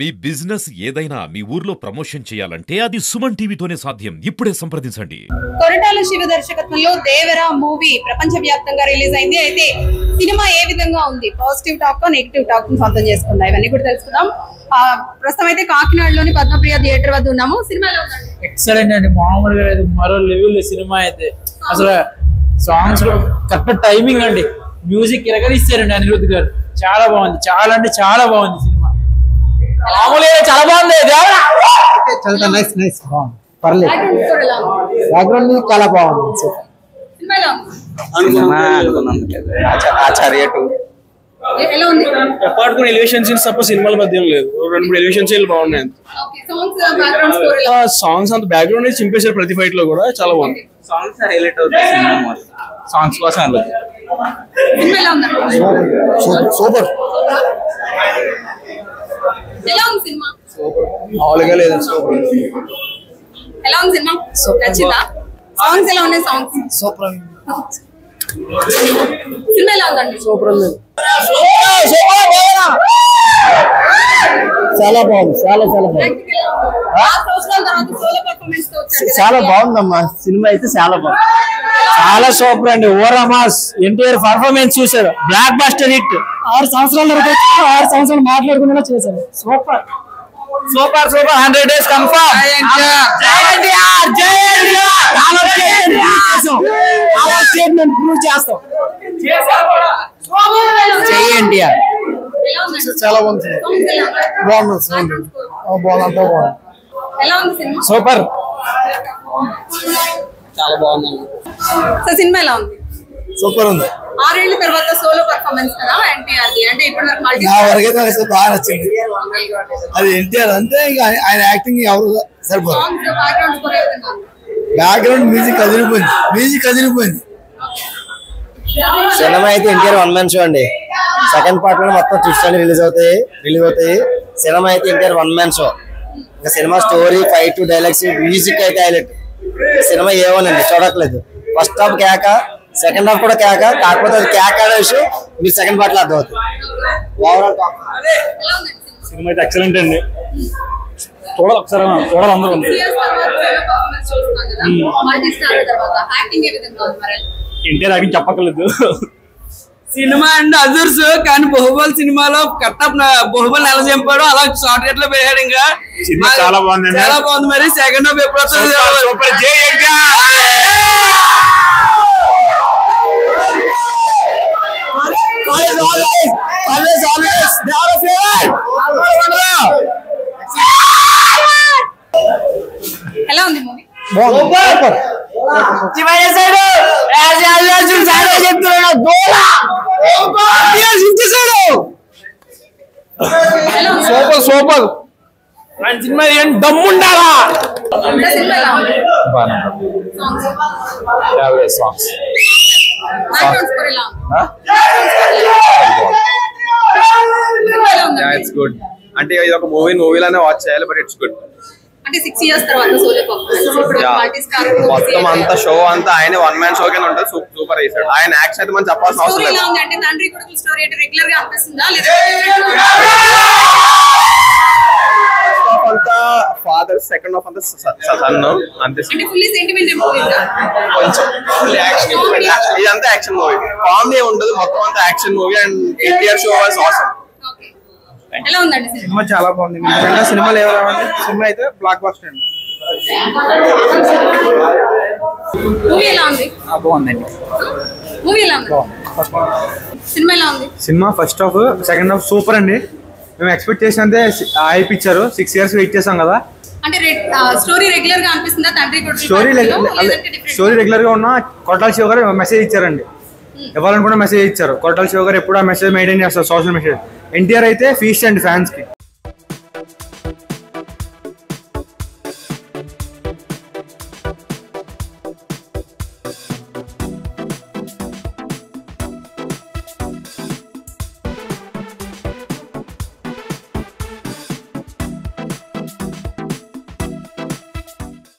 మీ business ఏదైనా మీ ఊర్లో promotion చేయాలంటే అది సుమన్ టీవీతోనే సాధ్యం. ఇప్పుడే సంప్రదించండి. కొరటాల శివ దర్శకత్వంలో దేవరా మూవీ ప్రపంచవ్యాప్తంగా రిలీజ్ అయింది. అయితే సినిమా ఏ విధంగా ఉంది, పాజిటివ్ టాక్ నెగిటివ్ టాక్ సొంతం చేసుకుందా, ఇవన్నీ కూడా తెలుసుకుందాం. ప్రస్తుతం అయితే కాకినాడలోని పద్మప్రియ థియేటర్ వద్ద ఉన్నాము. సినిమాలో ఎక్సలెంట్ అండి, మామూలుగా లేదు, మరో లెవెల్ సినిమా అయితే. అసలు సాంగ్స్ కరెక్ట్ టైమింగ్ అండి, మ్యూజిక్ ఇరగనిస్తారండి అనిరుద్ధ్ గారు. చాలా బాగుంది, చాలా అంటే చాలా బాగుంది సినిమా. మామూలుగా చాలా బాగుంది. చాలా నైస్ నైస్ బాగుంది, పర్లేదు. బ్యాక్గ్రౌండ్ చాలా బాగుంది. ఆచార్య 2 అపార్ట్ కొన్ని ఎలివేషన్ సీన్స్ తప్ప సినిమాల మధ్య లేదు. 2-3 ఎలివేషన్ సీన్లు బాగున్నాయి. సాంగ్స్ అంత బ్యాక్గ్రౌండ్ చింపేశారు ప్రతి ఫైట్ లో కూడా, చాలా బాగుంది. సాంగ్స్ హైలైట్ అవుతాయి సినిమా, సాంగ్స్ కోసం సూపర్. మామూలుగా లేదు, సూపర్. ఎలా ఉంది సినిమా? నచ్చిందా? సాంగ్స్ ఎలా ఉన్నాయి? Songs super. సినిమా ఎలా ఉందండి? సూపర్ ఉంది, చాలా బాగుంది, చాలా చాలా బాగుంది. చాలా బాగుందమ్మా సినిమా అయితే, చాలా బాగుంది, చాలా సూపర్ అండి. ఓరామాస్ ఎన్టీఆర్ పర్ఫార్మెన్స్ చూసారు, బ్లాక్ బస్టర్ హిట్. 6 సంవత్సరాల వరకు 6 సంవత్సరాలు మాట్లాడుకునేలా చేశాను. Super super super. 100 days confirm. Prove చేస్తాం. ఎన్టీఆర్ చాలా బాగుంది, బాగుంది, బాగుంది, అంతా బాగుంది. సూపర్, చాలా బాగుంది. సినిమా ఎలా ఉంది? సూపర్ ఉంది. 6 ఏళ్ల తర్వాత సోలో పర్ఫార్మెన్స్ కదా ఎన్టీఆర్ ది. అంటే ఇప్పటి వరకు మల్టీ నా వరకైతే నాకు బాగా నచ్చింది. అది ఎన్టీఆర్ అంటే ఇంకా ఆయన యాక్టింగ్ ఎవరు సరిపోదు. బ్యాక్గ్రౌండ్ మ్యూజిక్ అదిరిపోయింది. సినిమా అయితే ఎన్టీఆర్ 1 man షో అండి. సెకండ్ పార్ట్ లో మొత్తం ట్విస్ట్ అని రిలీజ్ అవుతాయి. సినిమా అయితే ఎన్టీఆర్ 1 man షో. ఇంకా cinema story, fight, dialogues, music అయితే హైలైట్. సినిమా ఏమోనండి చూడట్లేదు. ఫస్ట్ హాఫ్ కేక, సెకండ్ హాఫ్ కూడా కేక. కాకపోతే అది కేక అనే విషయం మీరు సెకండ్ పార్ట్ లో అర్థమవుతుంది. ఓవరాల్ సినిమా అయితే ఎక్సలెంట్ అండి, చూడాలి ఒకసారి, చూడాలి అందరూ. ఎన్టీఆర్ యాక్టింగ్ చెప్పక్కర్లేదు. సినిమా అండ్ అదర్స్ కానీ బాహుబలి సినిమాలో కట్టప్ బాహుబలి ఎలా చంపాడో అలా షార్ట్ కట్ లో పోయాడు. ఇంకా చాలా బాగుంది, చాలా బాగుంది. మరి సెకండ్ హాఫ్ ఎప్పుడు వస్తుంది? ఎలా ఉంది మూవీ? సూపర్. సినిమా ఏం దమ్ముండాలా? It's good. అంటే ఇది ఒక మూవీలోనే వాచ్ చేయాలి, బట్ ఇట్స్ గుడ్. అంటే 6 years తర్వాత సోలో పర్ఫార్మెన్స్ మొత్తం అంతా షో అంతా ఆయన 1 man షో కింద ఉంటుంది. సూపర్ చేశాడు ఆయన. యాక్షన్ అయితే మనం చెప్పాల్సిన అవసరం లేదు. అంటే తండ్రి కొడుకు స్టోరీ అంటే రెగ్యులర్ గా అనిపిస్తుందా, లేదా అంతా ఫాదర్, సెకండ్ హాఫ్ అంతా సన్ అంతే. అంటే ఫుల్లీ సెంటిమెంటల్ మూవీ కొంచెం ఇదంతా యాక్షన్ మూవీ, కామెడీ ఉండదు. మొత్తం అంతా action movie. And NTR show was awesome. ఎలా ఉందండి సినిమా? చాలా బాగుంది. సినిమాలు ఏమండి, సినిమా అయితే బ్లాక్ బస్టర్ అండి. మూవీ ఎలా ఉంది? బాగుందండి. మూవీ ఎలా ఉంది? సినిమా ఎలా ఉంది? Cinema first half, second half super అండి. మేము ఎక్స్పెక్ట్ చేసినంతే హైప్ ఇచ్చారు. 6 years వెయిట్ చేసాం కదా. అంటే స్టోరీ రెగ్యులర్ గా అనిపిస్తుందా? తండ్రి కొడుకు స్టోరీ రెగ్యులర్ గా ఉన్న కొట్టాల శివ గారు మెసేజ్ ఇచ్చారండి. ఇవ్వాలనుకున్న మెసేజ్ ఇచ్చారు. కొట్టాల శివ గారు ఎప్పుడు ఆ మెసేజ్ మెయింటైన్ చేస్తారు, సోషల్ మెసేజ్. ఎన్టీఆర్ అయితే ఫీస్ట్ అండి ఫ్యాన్స్ కి.